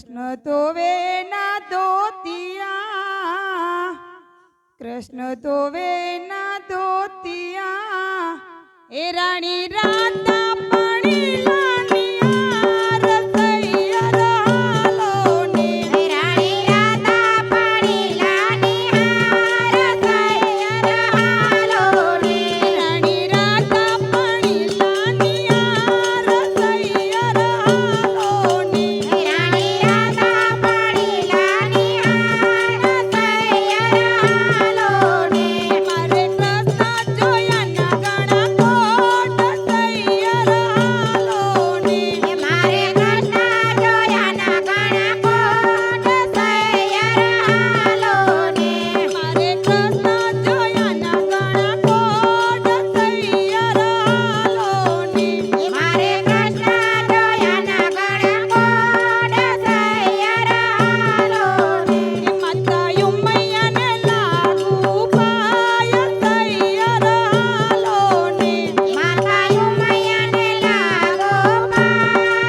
કૃષ્ણ ધોવે ના ધોતિયા, કૃષ્ણ ધોવે ના ધોતિયા, એ રાણી રાતા પાણી લાનિયા રસૈયા હાલો ને, રાણી રાતા પાણી લાનિયા રસૈયા હાલો ને, રાણી રાતા પાણી લાનિયા રસૈયા હાલો ને, રાણી રાતા પાણી લાનિયા રસૈયા હાલો ને, મારે કૃષ્ણ જોયા ના ગણા કોટ સૈયા હાલો ને, મારે કૃષ્ણ જોયા ના ઘણા કોટ સૈયર હાલો ને, મારે કૃષ્ણ જોયા ના ગણા કોટ સૈયા હાલો ને, મારે કૃષ્ણ જોયા ના ઘણા કોટ સૈયર હાલો ને, માતા યુમૈયાને લાગુ પાય સૈયા હાલો ને, માતા યુમૈયાને લાગો પાય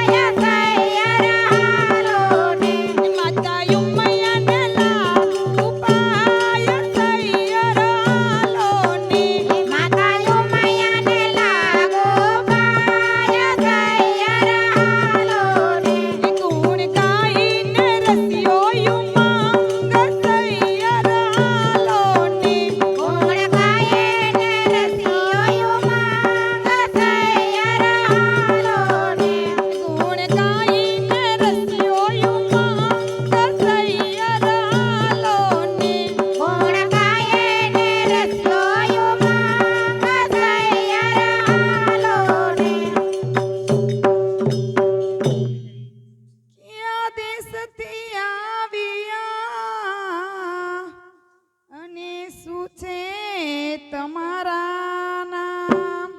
સૈયર હાલો ને, માતા યુમૈયાને લાગુ પાય સૈયા હાલો ને, માતા યુમૈયાને લાગો પાય સૈયર હાલો ને, ગુણ ગાઈને રસિયો યુમાંગ સૈયા હાલો ને, ગુણ ગાયે ને રસિયો યુમાંગ સૈયર હાલો ને, ગુણ ગાઈને રસિયો યુમાંગ સૈયા હાલો ને, ગુણ ગાયે ને રસિયો યુમાંગ સૈયર હાલો ને, ક્યાં દેશથી આવ્યા અને શું છે તમારા નામ,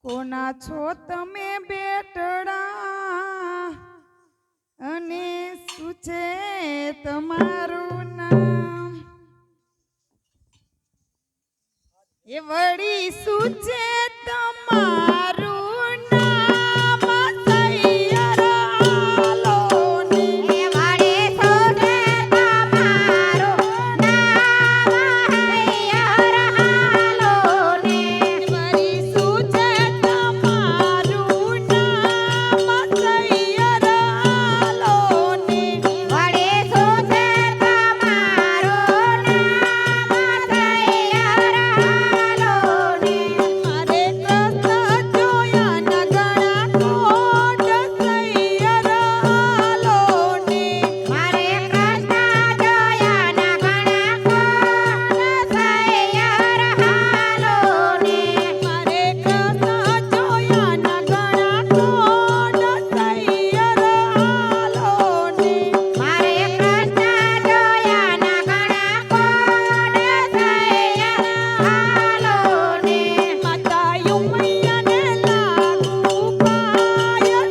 કોના છો તમે બેટડા અને શું છે તમારું નામ, એ વળી શું છે તમારું નામ સૈયર હાલો ને, એ વડે સોજે તમારું નામ સૈયર હાલો ને, વળી શું છે તમારું નામ સૈયર હાલો ને, વડે સોજે તમારું નામ સૈયર હાલો ને, મારે કૃષ્ણ જોયા ના ગણા કોટ સૈયર હાલો ને, મારે કૃષ્ણ જોયા ના ઘણા કોટ સૈયર હાલો ને, મારે કૃષ્ણ જોયા ના ગણા કોટ સૈયર હાલો ને, મારે કૃષ્ણ જોયા ના ઘણા કોટ સૈયર હાલો ને, માતા યુમૈયાને લાગુ પાય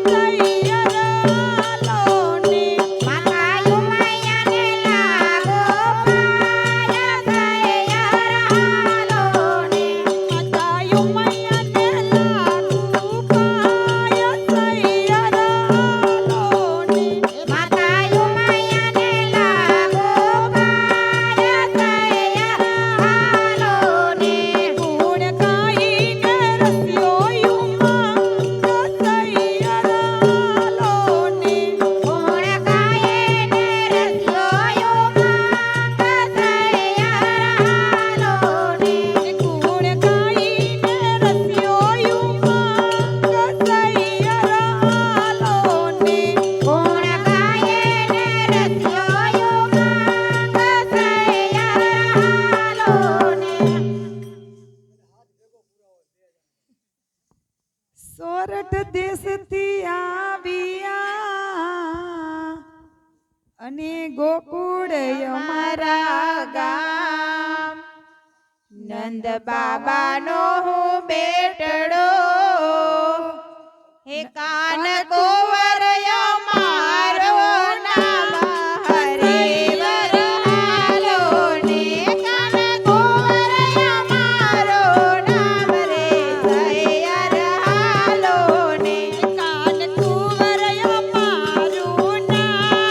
સૈયર હાલો ને, માતા યુમૈયાને લાગો પાય સૈયર હાલો ને, માતા યુમૈયાને લાગુ પાય સૈયર હાલો ને, માતા યુમૈયાને લાગો પાય સૈયર હાલો ને, ગુણ ગાઈને રસ્યો યુમાંગ સૈયર હાલો ને, ગુણ ગાયે ને રસ્યો યુમાંગ સૈયર હાલો ને, ગુણ ગાઈને રસ્યો યુમાંગ સૈયર હાલો ને, ગુણ ગાયે ને રસ્યો યુમાંગ સૈયર હાલો ને, સોરઠ દેશથી આવ્યા અને ગોકુળ અમારા ગામ, નંદ બાબાનો હું બેટડો હે કાન કોવર મારો નામ હરિવર હાલો ને, કાન કોવર મારો નામ રે સૈયર હાલો ને, કાન કુંવર અમારું નામ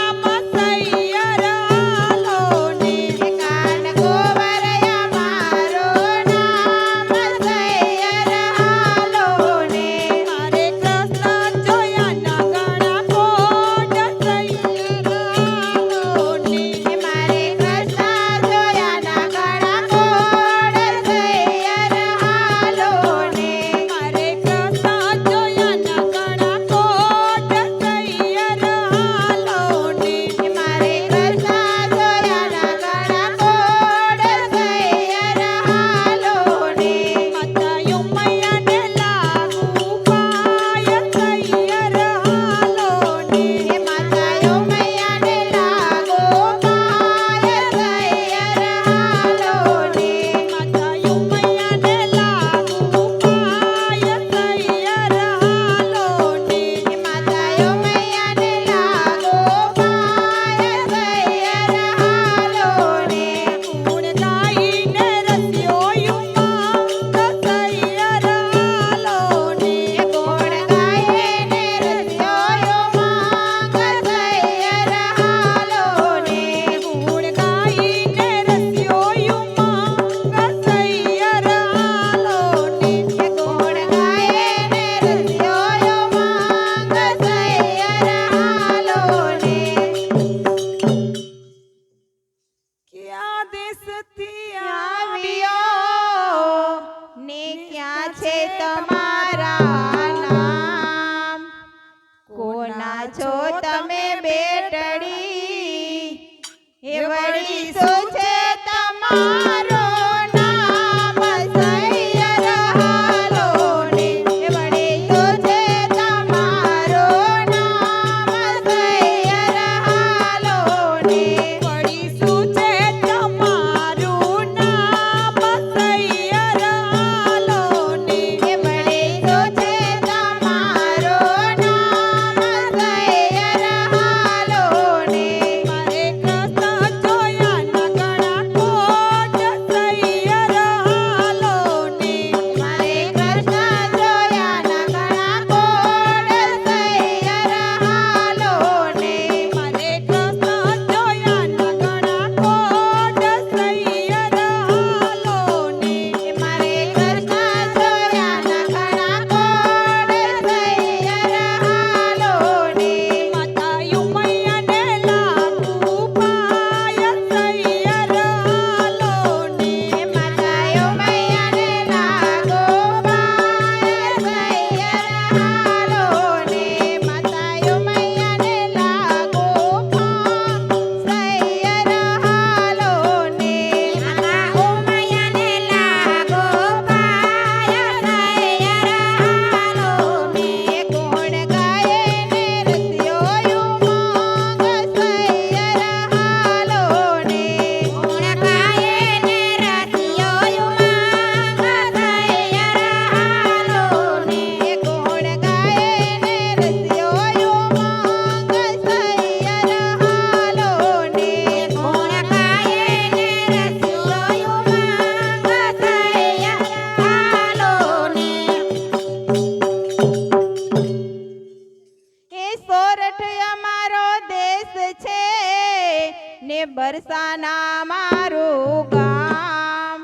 ને બરસાના મારું ગામ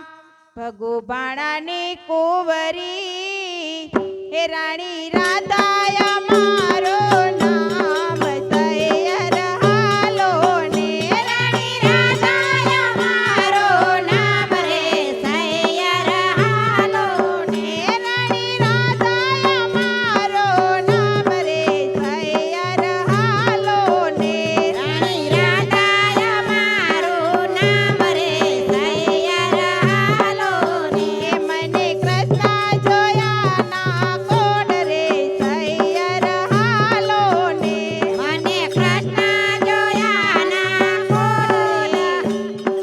ભગુભાણાની કુંવરી હે રાણી રાધાયા મારું નામ સૈયર હાલો ને રાણી રાધાયા મારું નામ રે સૈયર હાલો ને રાણી રાધાયા મારું નામ રે સૈયર હાલો ને રાણી રાધાયા મારું નામ રે સૈયર હાલો ને મને કૃષ્ણ જોયા ના કોડ રે સૈયર હાલો ને મને કૃષ્ણ જોયા ના કોડ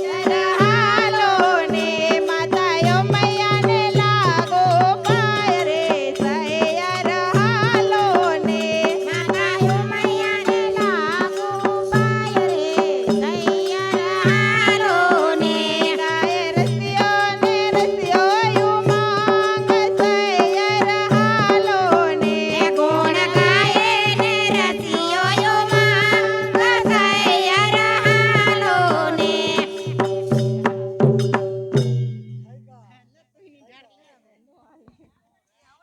સૈયર હાલો ને માતાયો મૈયાને લાગો પાય રે સૈયર હાલો ને માતાયો મૈયાને લાગો પાય રે સૈયર હાલો ને ગાય રસ્યો યુમાંગ સૈયર હાલો ને ગુણ ગાય ને રસ્યો યુમાંગ સૈયર હાલો ને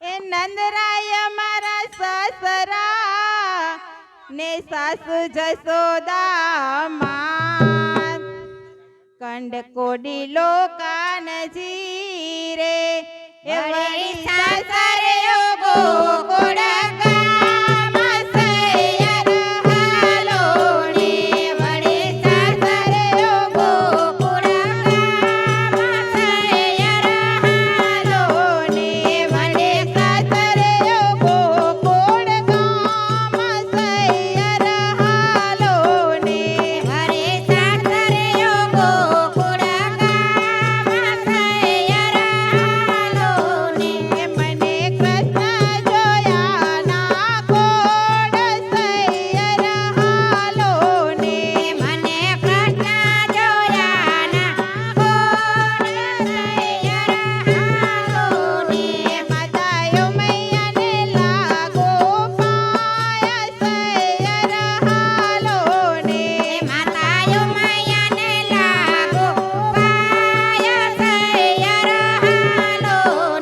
એ નંદરાય મારા સસરા ને સાસુ જસોદા માં કંડકોડી લોકાનજી રે એ વળી સાસરે ગોકુળ ગામ સૈયર હાલો ને વળી સાસરે ગોકુળ ગામ સૈયર હાલો ને વળી સાસરે ગોકુળ ગામ સૈયર હાલો ને વળી સાસરે ગોકુળ ગામ સૈયર હાલો ને મને કૃષ્ણ જોયા ના કોડ સૈયર હાલો ને મને કૃષ્ણ જોયા ના કોડ સૈયર હાલો ને માતાયો મૈયાને લાગો પાય સૈયર હાલો ને માતાયો મૈયાને લાગો પાય સૈયર હાલો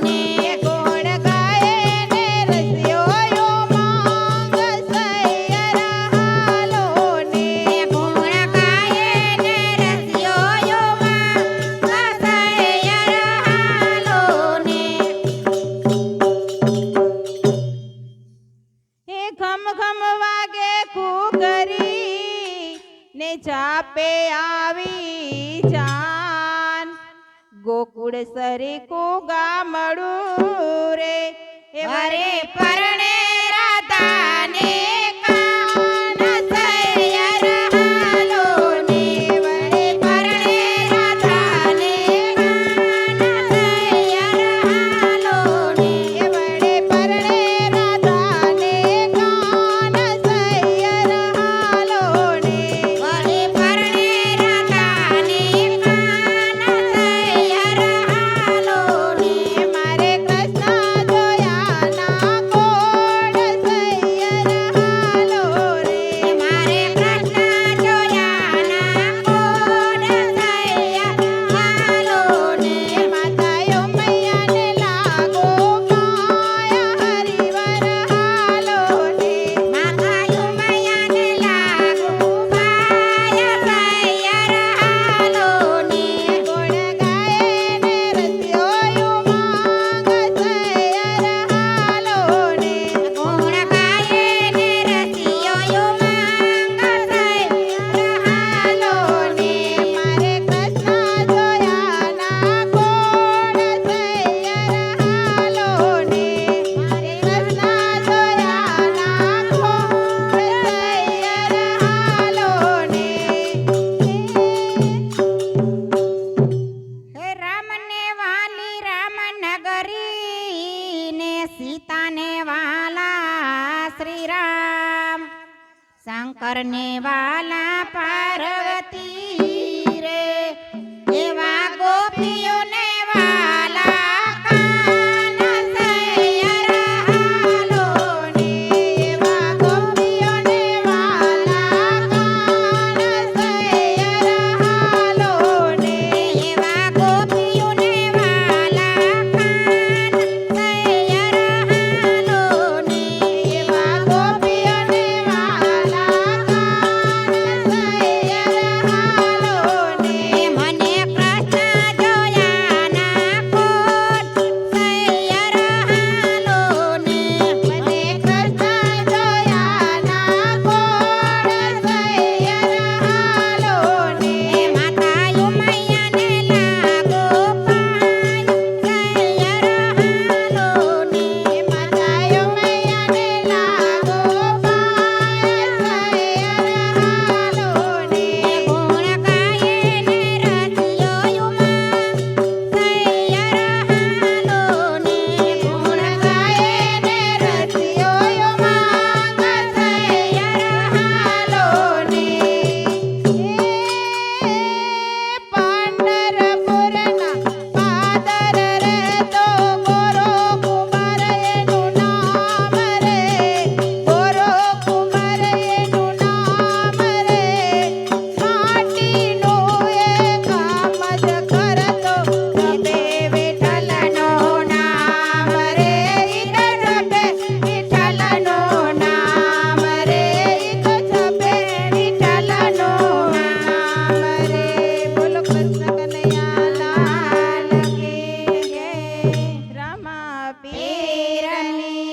ને ગુણ ગાય ને રસ્યો યુમાંગ સૈયર હાલો ને ગુણ ગાય ને રસ્યો યુમાંગ સૈયર હાલો ને હે ઘમ ઘમ વાગે કુકરી ને ચાપે આવી જાન ગોકુળ સરી કો ગામડું રે એ વરે પરણે રાધાને કાન સૈયર હાલો ને વરે પરણે રાધાને કાન સૈયર હાલો ને વરે પરણે રાધાને કાન સૈયર હાલો ને વરે પરણે રાધાને કાન સૈયર હાલો ને મારે કૃષ્ણ જોયા ના કોડ સૈયર હાલો રે મારે કૃષ્ણ જોયા ના કોડ સૈયર હાલો ને માતાયો મૈયાને લાગો પાય હરિવર હાલો ને માતાયો મૈયાને લાગો પાય સૈયર હાલો ને ગુણ ગાય ને રસ્યો યુમાંગ સૈયર હાલો ને ગુણ ગાય ને રસ્યો યુમાંગ સૈયર હાલો ને મારે કૃષ્ણ જોયા ના કોડ સૈયર હાલો ને મારે કૃષ્ણ જોયા ના કોડ સૈયર હાલો ને હે રામને વાલી રામનગરી ને સીતાને વાલા શ્રી રામ શંકરને વાલા પાર્વતી રે એવા ગોપીઓને વાલા કાન સૈયર હાલો ને એવા ગોપીઓને વાલા કાન સૈયર પીરની